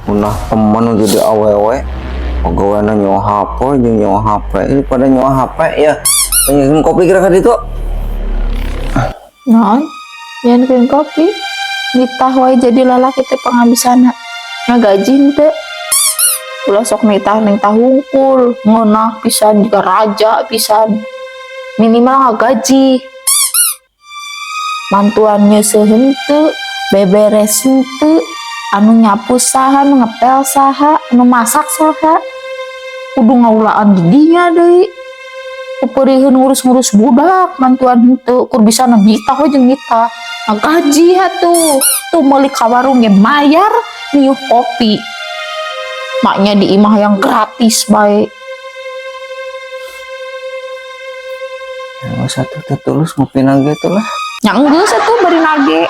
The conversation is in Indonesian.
Punah teman jadi awewe pegawainya nyawa HP jeung nyawa HP ini pada nyawa HP ya pengen kopi kira-kira itu Non, jangan bikin kopi. Nitah wae jadi lalaki teh penghabisana. Ngagaji henteu. Ulah sok nitah ning tahungkul, ngeunah pisan juga raja pisan. Minimal ngagaji. Mantuannya sehenteu, beberes henteu, anu nyapu saha, anu ngepel saha, anu masak saha. Kudu ngaulaan di dinya deui. Kupeureuheun ngurus-ngurus budak mantuan henteu kur bisa nitah we jeung nitah gaji atuh tuh meuli ka warung ge mayar niuh kopi maknya di imah yang gratis bae satu tulus ngopi nage tuh lah nya geus atuh bari nage